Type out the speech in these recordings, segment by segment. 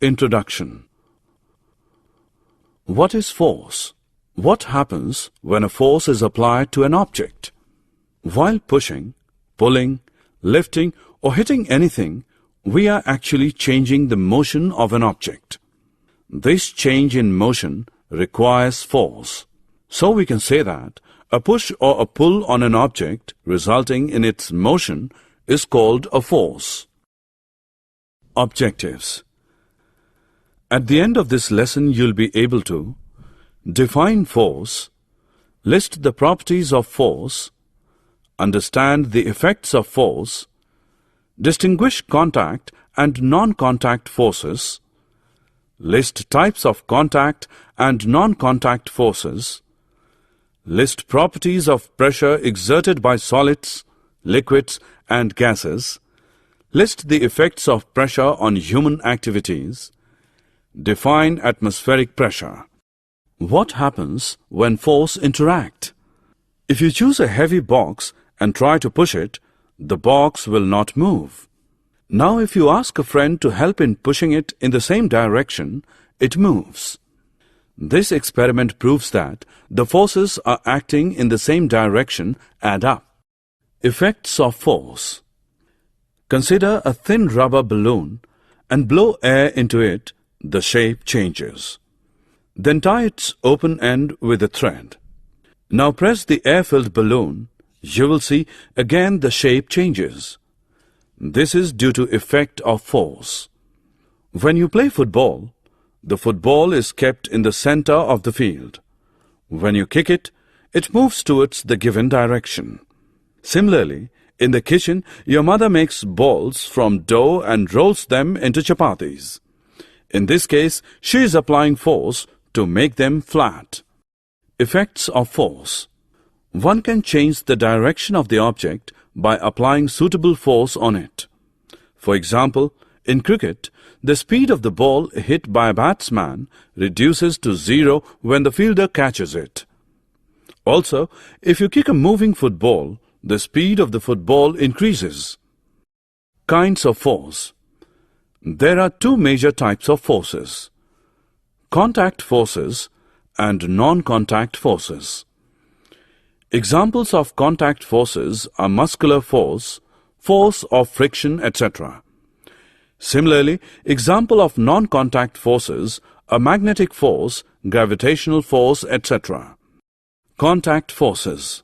Introduction. What is force? What happens when a force is applied to an object? While pushing, pulling, lifting or hitting anything, we are actually changing the motion of an object. This change in motion requires force. So we can say that a push or a pull on an object resulting in its motion is called a force. Objectives. At the end of this lesson, you'll be able to define force, list the properties of force, understand the effects of force, distinguish contact and non-contact forces, list types of contact and non-contact forces, list properties of pressure exerted by solids, liquids and gases, list the effects of pressure on human activities, define atmospheric pressure. What happens when force interact? If you choose a heavy box and try to push it, the box will not move. Now if you ask a friend to help in pushing it in the same direction, it moves. This experiment proves that the forces are acting in the same direction add up. Effects of force. Consider a thin rubber balloon and blow air into it. The shape changes. Then tie its open end with a thread. Now press the air-filled balloon. You will see again the shape changes. This is due to effect of force. When you play football, the football is kept in the center of the field. When you kick it, it moves towards the given direction. Similarly, in the kitchen, your mother makes balls from dough and rolls them into chapatis. In this case, she is applying force to make them flat. Effects of force. One can change the direction of the object by applying suitable force on it. For example, in cricket, the speed of the ball hit by a batsman reduces to 0 when the fielder catches it. Also, if you kick a moving football, the speed of the football increases. Kinds of force. There are two major types of forces: contact forces and non-contact forces. Examples of contact forces are muscular force, force of friction, etc. Similarly, example of non-contact forces are magnetic force, gravitational force, etc. Contact forces.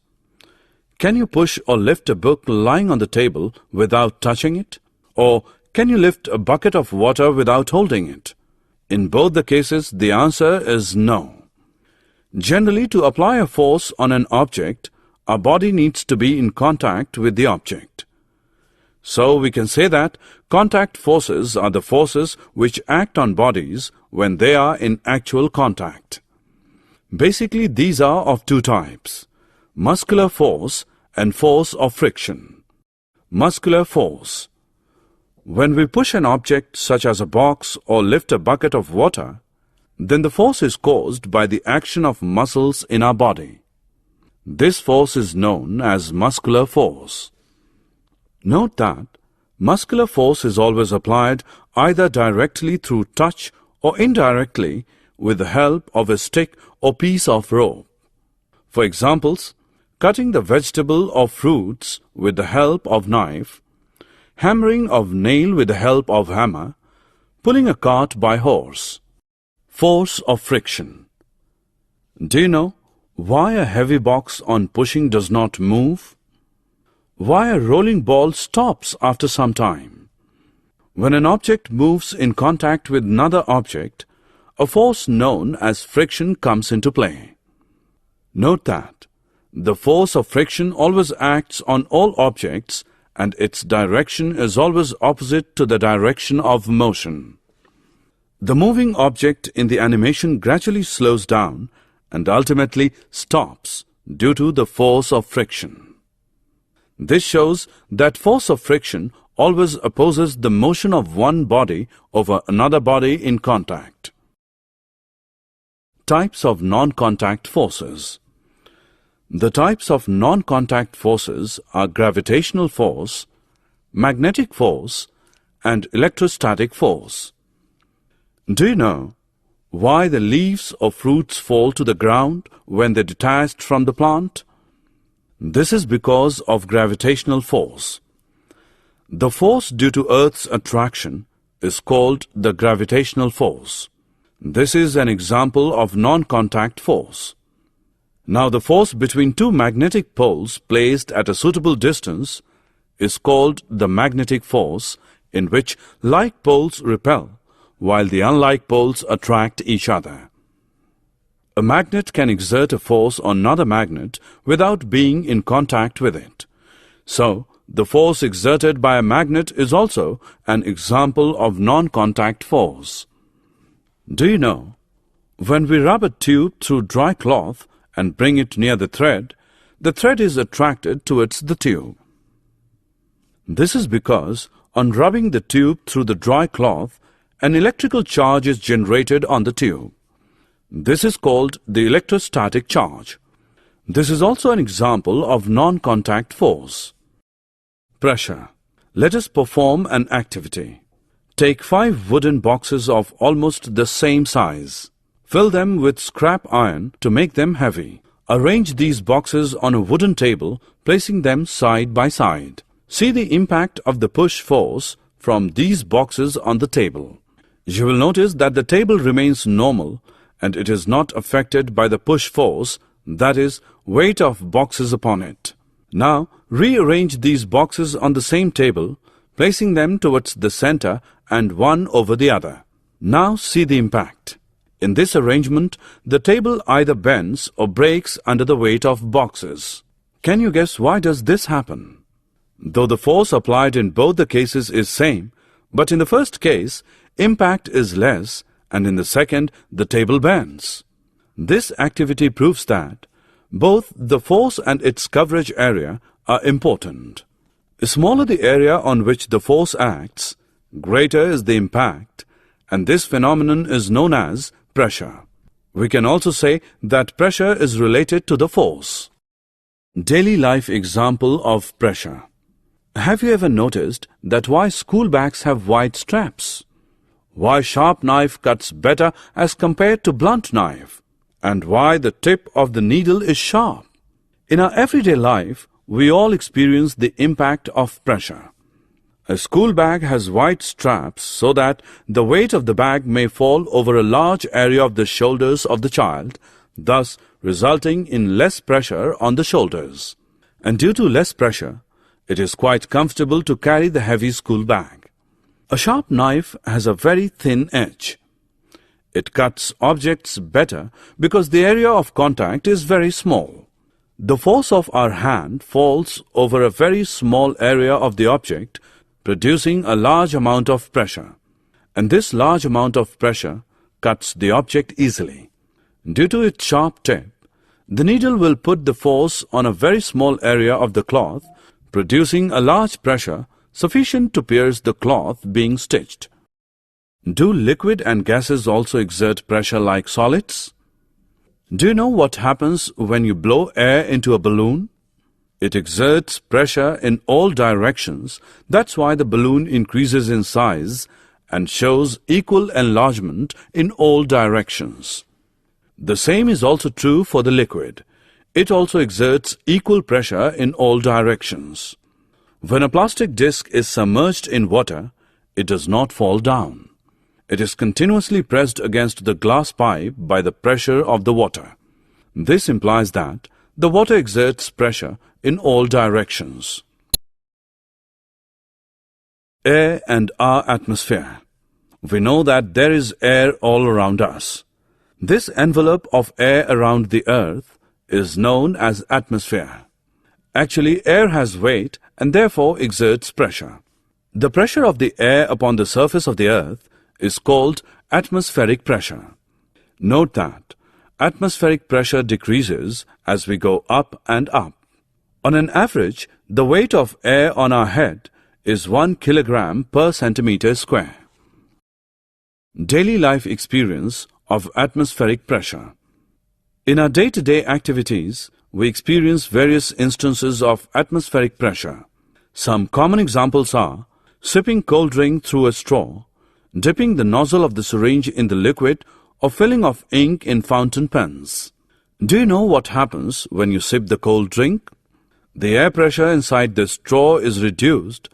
Can you push or lift a book lying on the table without touching it? Or can you lift a bucket of water without holding it? In both the cases, the answer is no. Generally, to apply a force on an object, our body needs to be in contact with the object. So we can say that contact forces are the forces which act on bodies when they are in actual contact. Basically, these are of two types: muscular force and force of friction. Muscular force. When we push an object such as a box or lift a bucket of water, then the force is caused by the action of muscles in our body. This force is known as muscular force. Note that muscular force is always applied either directly through touch or indirectly with the help of a stick or piece of rope. For examples, cutting the vegetable or fruits with the help of knife, hammering of nail with the help of hammer, pulling a cart by horse. Force of friction. Do you know why a heavy box on pushing does not move? Why a rolling ball stops after some time? When an object moves in contact with another object, a force known as friction comes into play. Note that the force of friction always acts on all objects and its direction is always opposite to the direction of motion. The moving object in the animation gradually slows down and ultimately stops due to the force of friction. This shows that force of friction always opposes the motion of one body over another body in contact. Types of non-contact forces. The types of non-contact forces are gravitational force, magnetic force, and electrostatic force. Do you know why the leaves or fruits fall to the ground when they're detached from the plant? This is because of gravitational force. The force due to Earth's attraction is called the gravitational force. This is an example of non-contact force. Now, the force between two magnetic poles placed at a suitable distance is called the magnetic force, in which like poles repel while the unlike poles attract each other. A magnet can exert a force on another magnet without being in contact with it. So, the force exerted by a magnet is also an example of non-contact force. Do you know, when we rub a tube through dry cloth and bring it near the thread is attracted towards the tube. This is because on rubbing the tube through the dry cloth, an electrical charge is generated on the tube. This is called the electrostatic charge. This is also an example of non-contact force. Pressure. Let us perform an activity. Take 5 wooden boxes of almost the same size. Fill them with scrap iron to make them heavy. Arrange these boxes on a wooden table, placing them side by side. See the impact of the push force from these boxes on the table. You will notice that the table remains normal and it is not affected by the push force, that is, weight of boxes upon it. Now, rearrange these boxes on the same table, placing them towards the center and one over the other. Now see the impact. In this arrangement, the table either bends or breaks under the weight of boxes. Can you guess why does this happen? Though the force applied in both the cases is same, but in the first case, impact is less, and in the second, the table bends. This activity proves that both the force and its coverage area are important. The smaller the area on which the force acts, greater is the impact, and this phenomenon is known as pressure. We can also say that pressure is related to the force. Daily life example of pressure. Have you ever noticed that why school bags have white straps? Why sharp knife cuts better as compared to blunt knife? And why the tip of the needle is sharp? In our everyday life, we all experience the impact of pressure. A school bag has white straps so that the weight of the bag may fall over a large area of the shoulders of the child, thus resulting in less pressure on the shoulders. And due to less pressure, it is quite comfortable to carry the heavy school bag. A sharp knife has a very thin edge. It cuts objects better because the area of contact is very small. The force of our hand falls over a very small area of the object, producing a large amount of pressure. And this large amount of pressure cuts the object easily. Due to its sharp tip, the needle will put the force on a very small area of the cloth, producing a large pressure sufficient to pierce the cloth being stitched. Do liquid and gases also exert pressure like solids? Do you know what happens when you blow air into a balloon? It exerts pressure in all directions. That's why the balloon increases in size and shows equal enlargement in all directions. The same is also true for the liquid. It also exerts equal pressure in all directions. When a plastic disc is submerged in water, it does not fall down. It is continuously pressed against the glass pipe by the pressure of the water. This implies that the water exerts pressure in all directions. Air and our atmosphere. We know that there is air all around us. This envelope of air around the earth is known as atmosphere. Actually, air has weight and therefore exerts pressure. The pressure of the air upon the surface of the earth is called atmospheric pressure. Note that atmospheric pressure decreases as we go up and up. On an average, the weight of air on our head is 1 kilogram per centimeter square. Daily life experience of atmospheric pressure. In our day-to-day activities, we experience various instances of atmospheric pressure. Some common examples are sipping cold drink through a straw, dipping the nozzle of the syringe in the liquid, or filling of ink in fountain pens. Do you know what happens when you sip the cold drink? The air pressure inside the straw is reduced,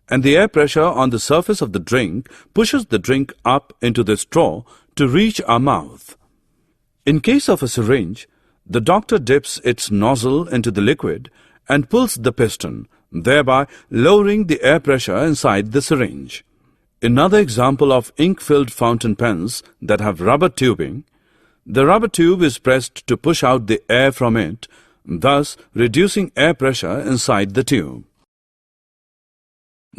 and the air pressure on the surface of the drink pushes the drink up into the straw to reach our mouth. In case of a syringe, the doctor dips its nozzle into the liquid and pulls the piston, thereby lowering the air pressure inside the syringe. Another example of ink-filled fountain pens that have rubber tubing, the rubber tube is pressed to push out the air from it, thus reducing air pressure inside the tube.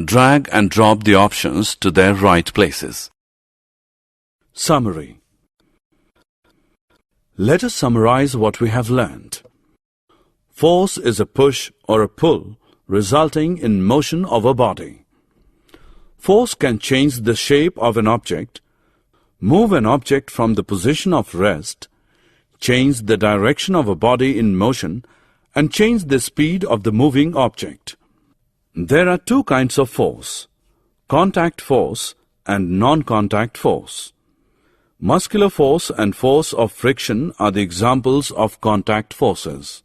Drag and drop the options to their right places. Summary. Let us summarize what we have learned. Force is a push or a pull resulting in motion of a body. Force can change the shape of an object, move an object from the position of rest, change the direction of a body in motion, and change the speed of the moving object. There are two kinds of force: contact force and non-contact force. Muscular force and force of friction are the examples of contact forces.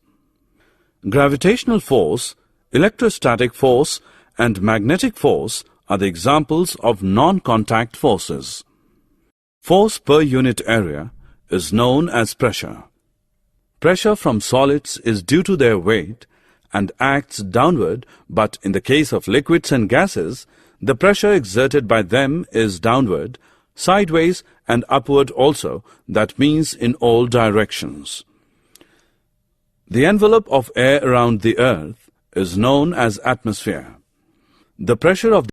Gravitational force, electrostatic force, and magnetic force are the examples of non-contact forces. Force per unit area is known as pressure. Pressure from solids is due to their weight and acts downward, but in the case of liquids and gases, the pressure exerted by them is downward, sideways and upward also, that means in all directions. The envelope of air around the earth is known as atmosphere. The pressure of